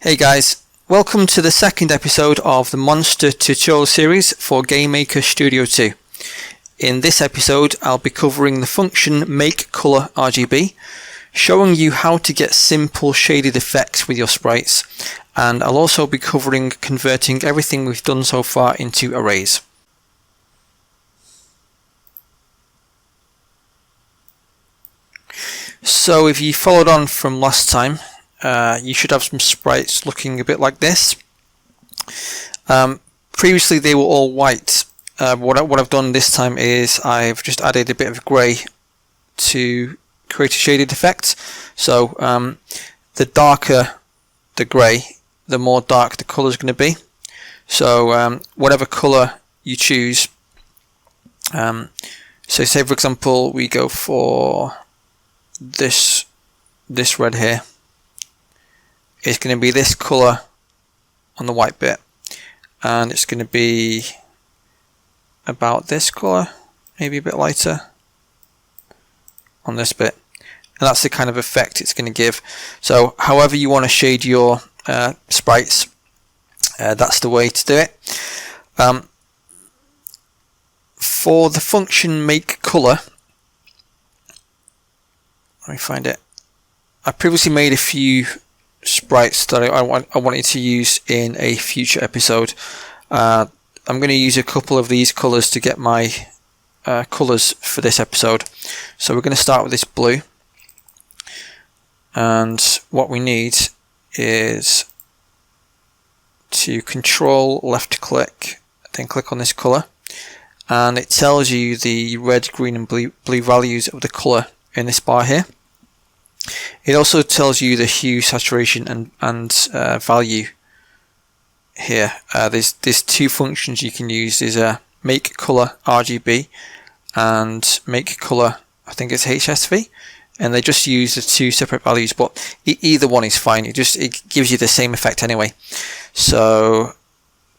Hey guys, welcome to the second episode of the Monster tutorial series for GameMaker Studio 2. In this episode I'll be covering the function makeColorRGB, showing you how to get simple shaded effects with your sprites, and I'll also be covering converting everything we've done so far into arrays. So if you followed on from last time, you should have some sprites looking a bit like this. Previously they were all white. What I've done this time is I've just added a bit of grey to create a shaded effect. So the darker the grey, the more dark the colour is going to be. So whatever colour you choose, so say for example we go for this red here, it's going to be this colour on the white bit, and it's going to be about this colour, maybe a bit lighter on this bit, and that's the kind of effect it's going to give. So however you want to shade your sprites, that's the way to do it. For the function makeColor, let me find it. I previously made a few sprites that I wanted to use in a future episode. I'm going to use a couple of these colours to get my colours for this episode. So we're going to start with this blue, and what we need is to control left click, then click on this colour, and it tells you the red, green and blue values of the colour in this bar here. It also tells you the hue, saturation and value here. There's two functions you can use. There's a makeColorRGB and makeColor, I think it's HSV, and they just use the two separate values, but either one is fine. It gives you the same effect anyway. So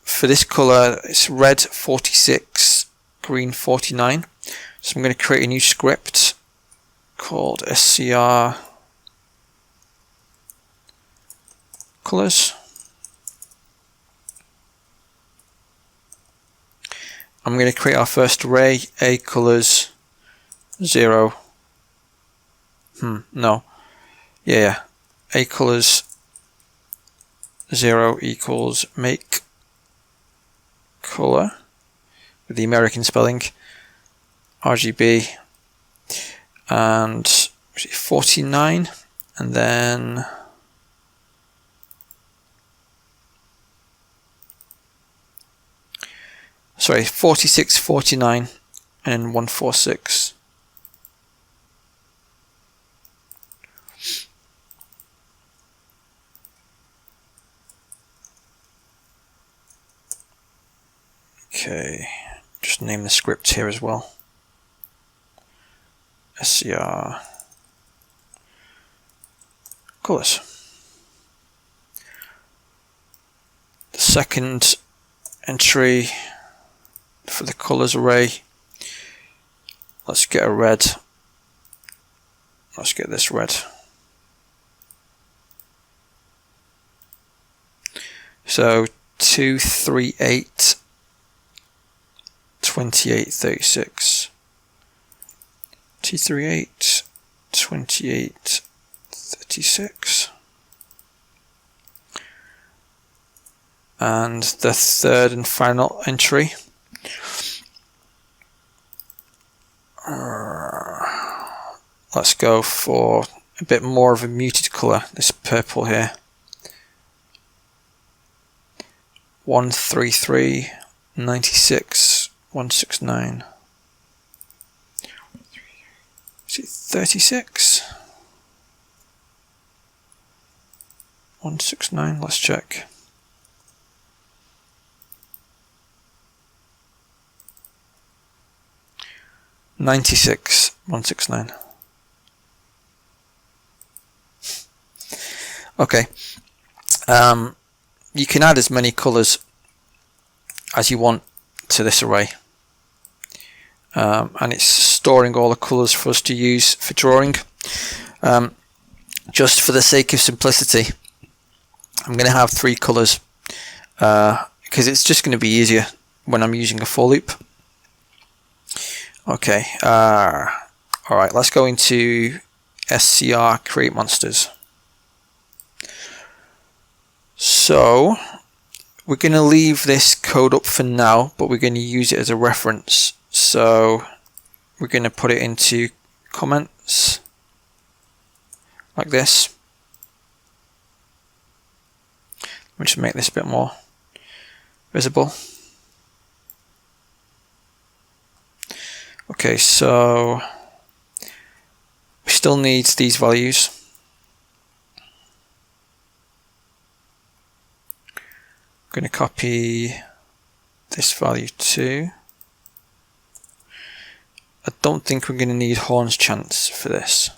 for this colour it's red 46, green 49. So I'm going to create a new script called SCR colors. I'm going to create our first array, A colors 0. A colors 0 equals make color with the American spelling RGB, and 49, and then sorry, 46, 49, and 146. Okay, just name the script here as well. SCR colors. The second entry for the colors array, let's get a red. Let's get this red. So 238 28 36. 238 28 36. And the third and final entry, let's go for a bit more of a muted colour, this purple here. 133 96 169. Is it 36? 169, let's check. $96 $169. Okay. You can add as many colours as you want to this array, and it's storing all the colours for us to use for drawing. Just for the sake of simplicity, I'm going to have 3 colors because it's just going to be easier when I'm using a for loop. Okay, alright, let's go into SCR create monsters. So we're going to leave this code up for now, but we're going to use it as a reference. So we're going to put it into comments like this. Let me just make this a bit more visible. Okay, so we still need these values. I'm going to copy this value too. I don't think we're going to need horns chance for this.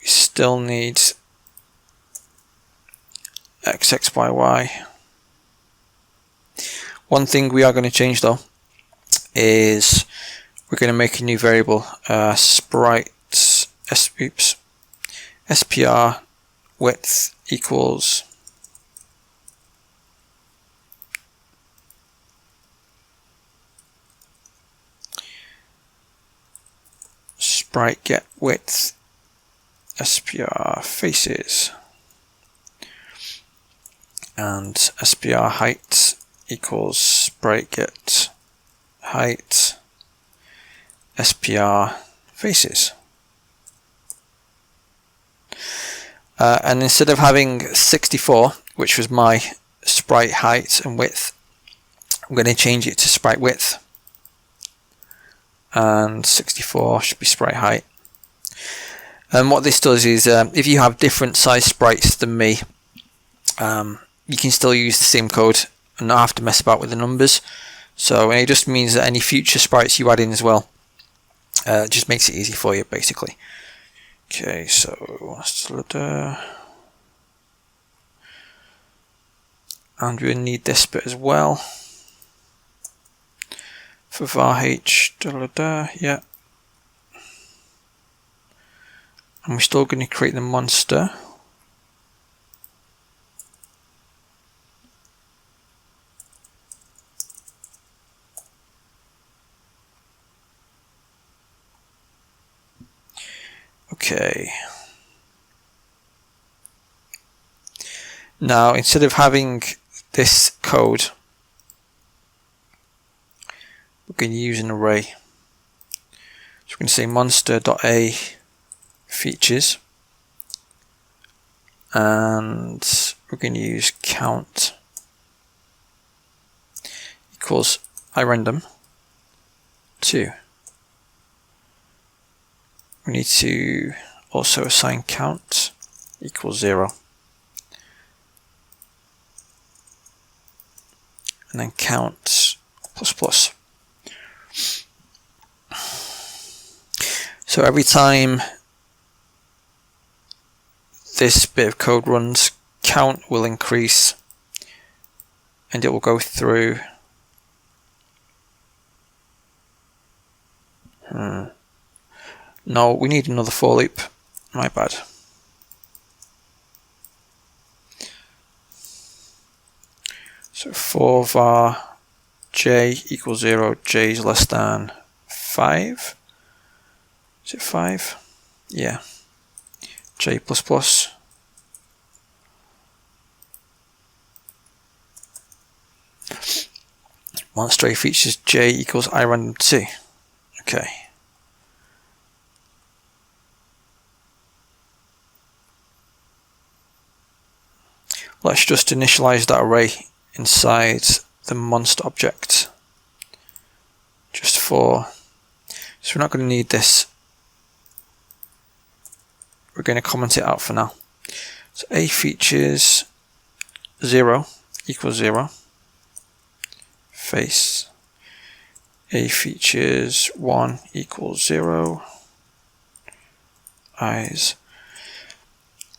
We still need x, x, y, y. One thing we are going to change though is we're going to make a new variable, sprites, SPR width equals sprite get width SPR faces, and SPR height equals sprite get height SPR faces. And instead of having 64, which was my sprite height and width, I'm going to change it to sprite width, and 64 should be sprite height. And what this does is, if you have different size sprites than me, you can still use the same code and not have to mess about with the numbers. So it just means that any future sprites you add in as well, just makes it easy for you basically. Okay, so and we need this bit as well for var h, yeah. And we're still going to create the monster. Okay. Now, instead of having this code, we're going to use an array. So we're going to say monster.a features, and we're going to use count equals irandom 2. We need to also assign count equals 0, and then count plus plus. So every time this bit of code runs, count will increase and it will go through. No, we need another for loop. My bad. So for var j equals 0, j is less than 5. Is it 5? Yeah. J plus plus. Monster features j equals irandom 2. Okay. Let's just initialize that array inside the monster object. Just for, so we're not going to need this. We're going to comment it out for now. So a features 0 equals 0. Face. A features 1 equals 0. Eyes.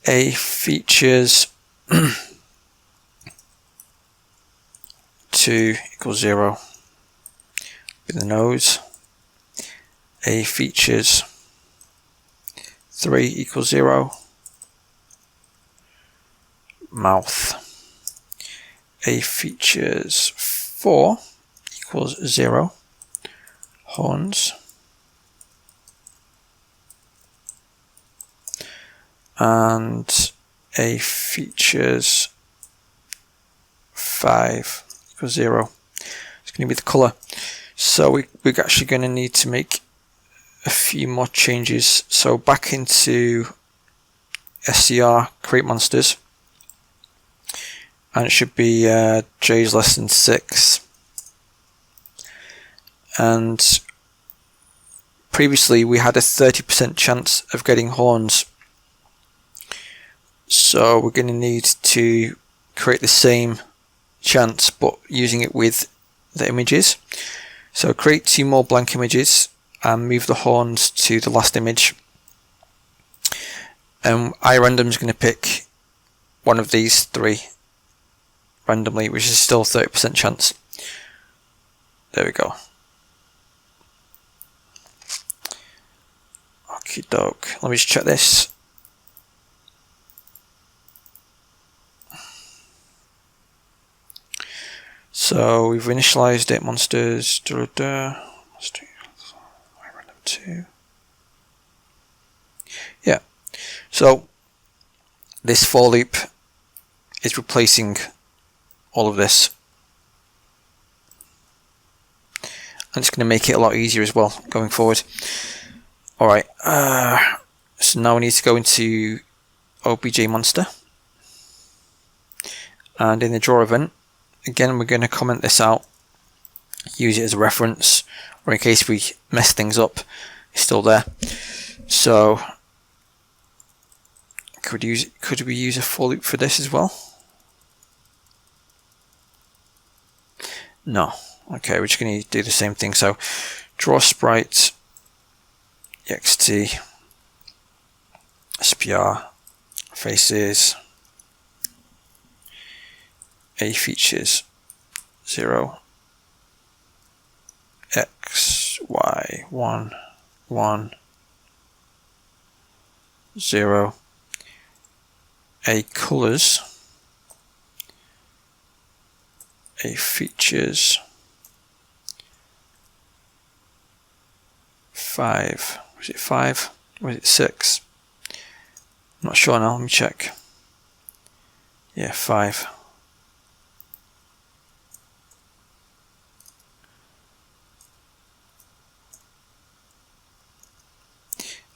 A features 2 equals 0 with the nose. A features 3 equals 0. mouth. A features 4 equals 0. Horns. And a features 5 equals 0. It's going to be the color. So we're actually going to need to make a few more changes. So back into SCR create monsters, and it should be j is less than 6. And previously we had a 30% chance of getting horns, so we're going to need to create the same chance but using it with the images. So create 2 more blank images and move the horns to the last image, and iRandom is going to pick one of these 3 randomly, which is still 30% chance. There we go. Okie doke. Let me just check this. So we've initialized it, monsters, random 2. Yeah. So this for loop is replacing all of this. And it's going to make it a lot easier as well going forward. Alright, so now we need to go into OBJ monster, and in the draw event, again we're going to comment this out, use it as a reference, or in case we mess things up, it's still there. So could we use a for loop for this as well? No. Okay, we're just going to do the same thing. So draw sprite ext SPR faces a features 0 x y 1 1 0 a colors a features 5. Was it 5? Or was it 6? I'm not sure now, let me check. Yeah, 5.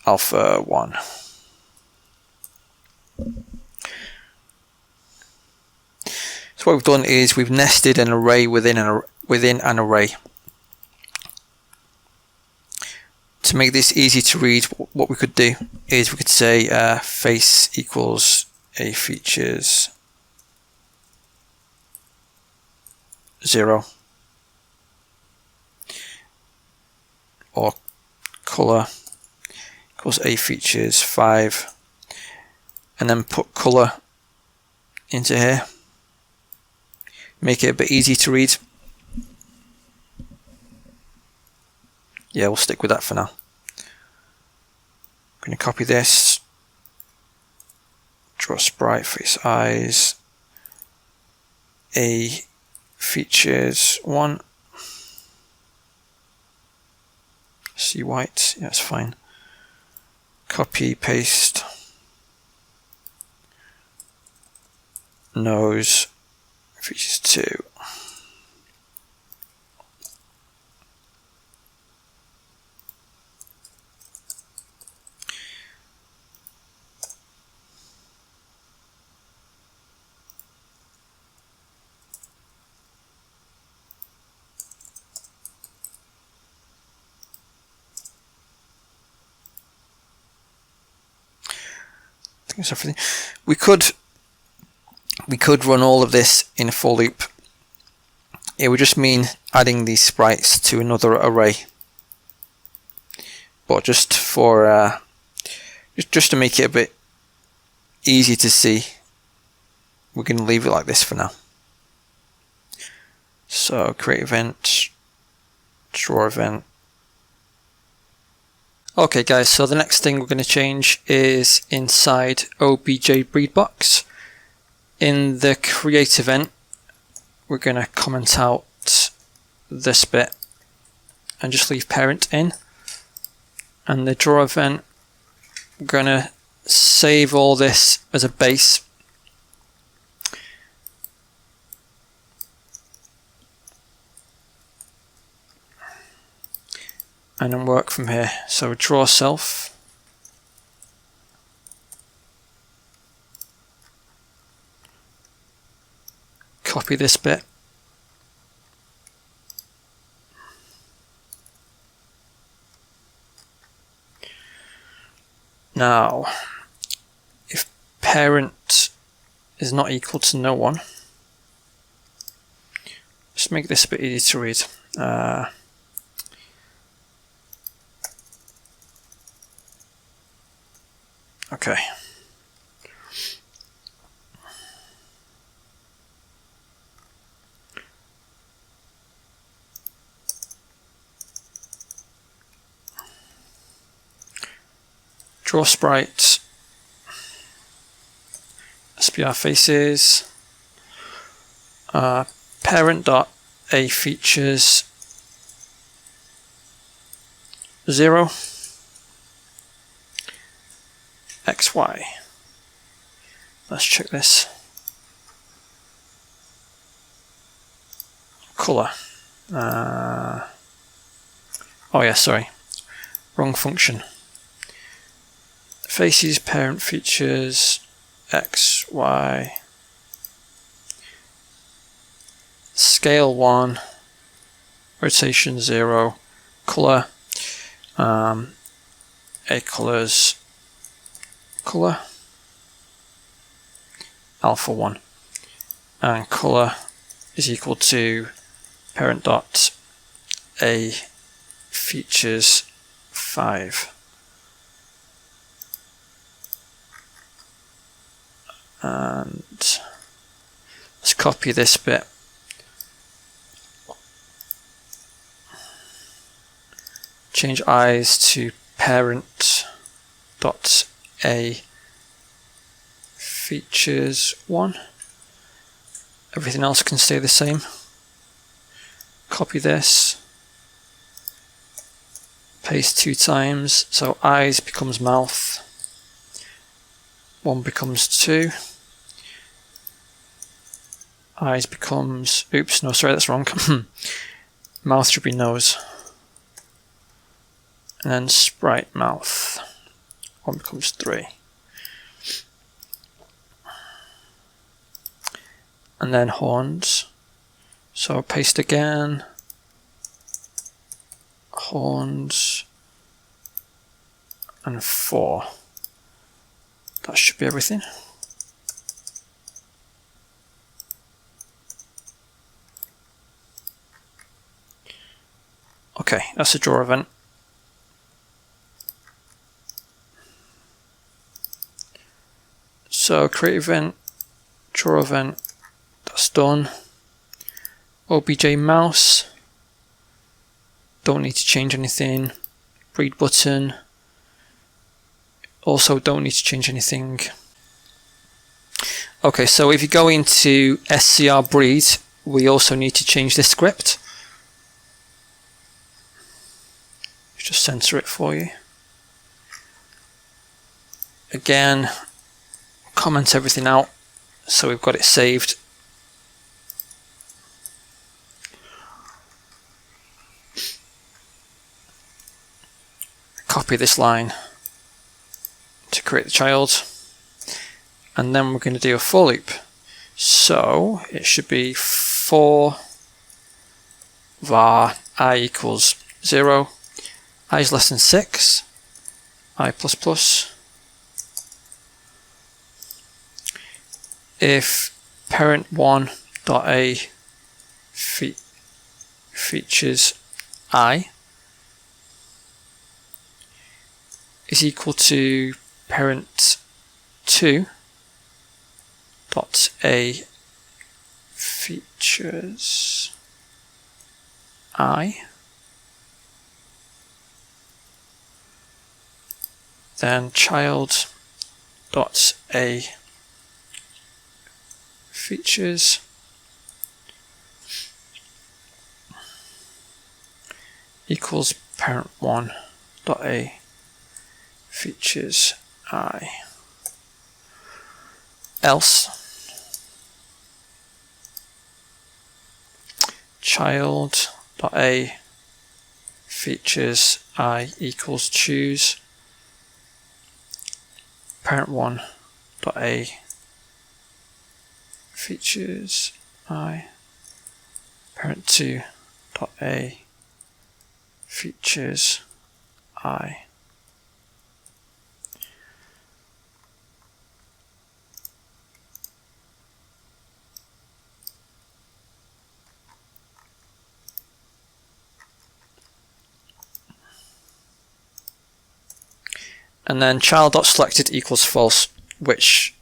Alpha 1. So what we've done is we've nested an array within an array. To make this easy to read, what we could do is we could say face equals a features 0, or color equals a features 5, and then put color into here. Make it a bit easy to read. Yeah, we'll stick with that for now. I'm going to copy this, draw sprite, face eyes, a features 1, see white, yeah, that's fine. Copy, paste, nose, features 2. I think that's everything. We could run all of this in a for loop. It would just mean adding these sprites to another array. But just for just to make it a bit easy to see, we're going to leave it like this for now. So create event, draw event. Okay guys, so the next thing we're going to change is inside OBJ breed box. in the create event, we're going to comment out this bit and just leave parent in. And the draw event, we're going to save all this as a base. And then work from here. So draw self. Copy this bit. Now, if parent is not equal to no one, just make this a bit easier to read. Okay. Draw sprite, SPR faces, parent dot a features 0, XY. Let's check this. Color. Oh yeah, sorry, wrong function. Faces parent features X, Y, scale 1, rotation 0, color, A colors, color, alpha 1, and color is equal to parent dot A features 5. And let's copy this bit. Change eyes to parent dot a features 1. Everything else can stay the same. Copy this. Paste 2 times. So eyes becomes mouth. 1 becomes 2. Eyes becomes, oops, no, sorry, that's wrong. Mouth should be nose. And then sprite mouth. 1 becomes 3. And then horns. So paste again. Horns. And 4. That should be everything. Okay, that's a draw event. So create event, draw event, that's done. OBJ mouse, don't need to change anything. Breed button, also don't need to change anything. Okay, so if you go into SCR breed, we also need to change this script. Just censor it for you. Again, comment everything out so we've got it saved. Copy this line to create the child, and then we're going to do a for loop. So it should be for var I equals 0, I is less than 6, I plus plus. If parent1.a features I is equal to parent2.a features I, then child.a features equals parent1 dot a features I, else child dot a features I equals choose parent1 dot a features I, parent2 dot a features I. And then child.selected equals false, which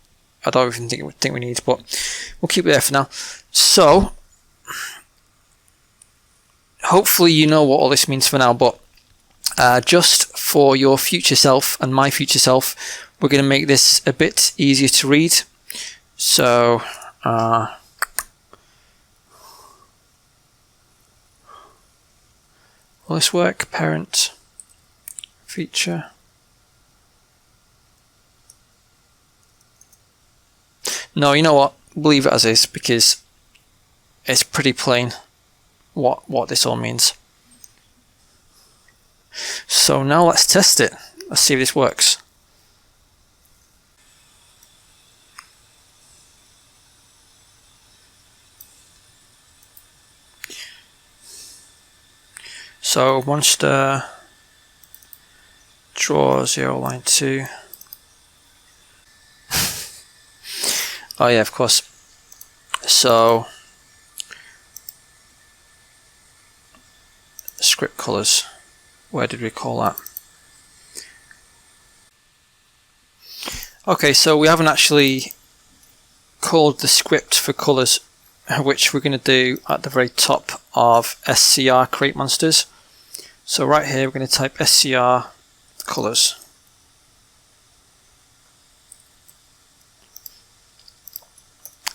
I don't even think we need, but we'll keep it there for now. So hopefully you know what all this means for now, but just for your future self and my future self, we're going to make this a bit easier to read. So will this work? Parent feature. No, you know what? Leave it as is because it's pretty plain what this all means. So now let's test it. Let's see if this works. So monster draw 0 line 2. Oh yeah, of course. So script colors, where did we call that? Okay, so we haven't actually called the script for colors, which we're going to do at the very top of scr create monsters. So right here we're going to type scr colors.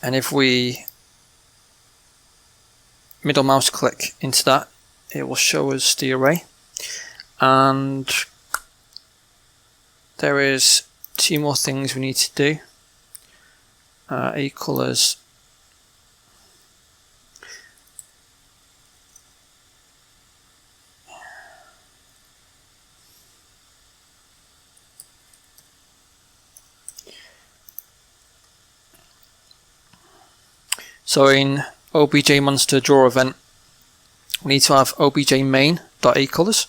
And if we middle mouse click into that, it will show us the array. And there is 2 more things we need to do. A colors So in obj monster draw event, we need to have obj main.aColors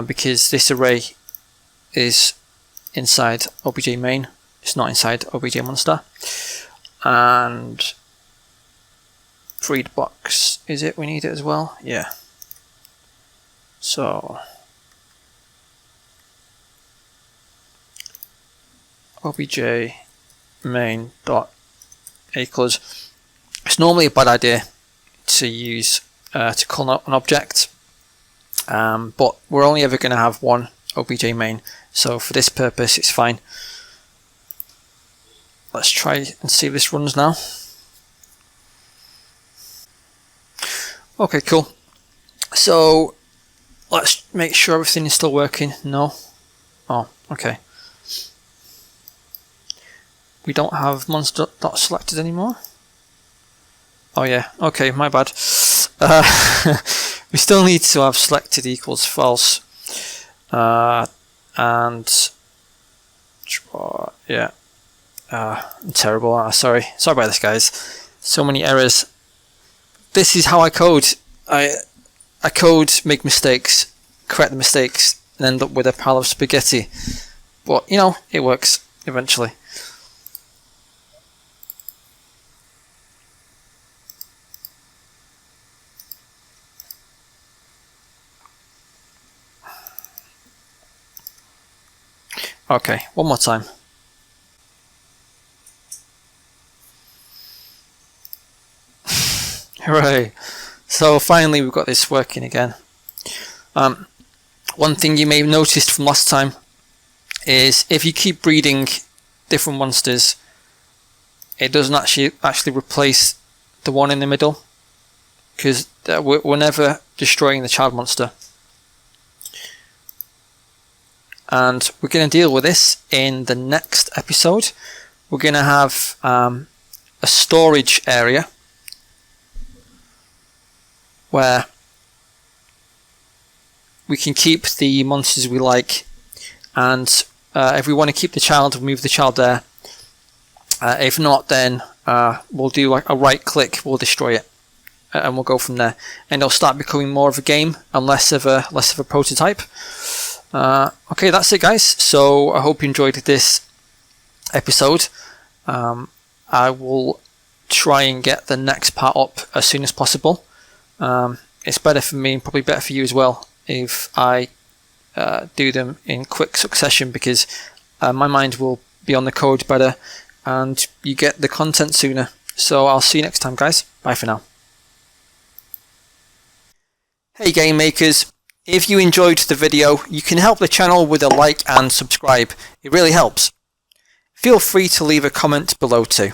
because this array is inside obj main. It's not inside obj monster. And read box, is it? We need it as well. Yeah. So obj main.aColors. It's normally a bad idea to use to call out an object, but we're only ever going to have one obj main, so for this purpose it's fine. Let's try and see if this runs now. Okay, cool. So let's make sure everything is still working. No. Oh, okay. We don't have monster.selected anymore. Oh yeah, okay, my bad. We still need to have selected equals false. And yeah, I'm terrible. Sorry about this, guys. So many errors. This is how I code. I code, make mistakes, correct the mistakes, and end up with a pile of spaghetti. But you know, it works eventually. Okay, one more time. Hooray! So finally we've got this working again. One thing you may have noticed from last time is if you keep breeding different monsters, it doesn't actually replace the one in the middle, because we're never destroying the child monster. And we're going to deal with this in the next episode. We're going to have a storage area where we can keep the monsters we like, and if we want to keep the child, we'll move the child there. If not, then we'll do like a right click, we'll destroy it, and we'll go from there. And it'll start becoming more of a game and less of a prototype. Okay, that's it, guys. So I hope you enjoyed this episode. I will try and get the next part up as soon as possible. It's better for me and probably better for you as well if I do them in quick succession, because my mind will be on the code better and you get the content sooner. So I'll see you next time, guys. Bye for now. Hey game makers, if you enjoyed the video, you can help the channel with a like and subscribe. It really helps. Feel free to leave a comment below too.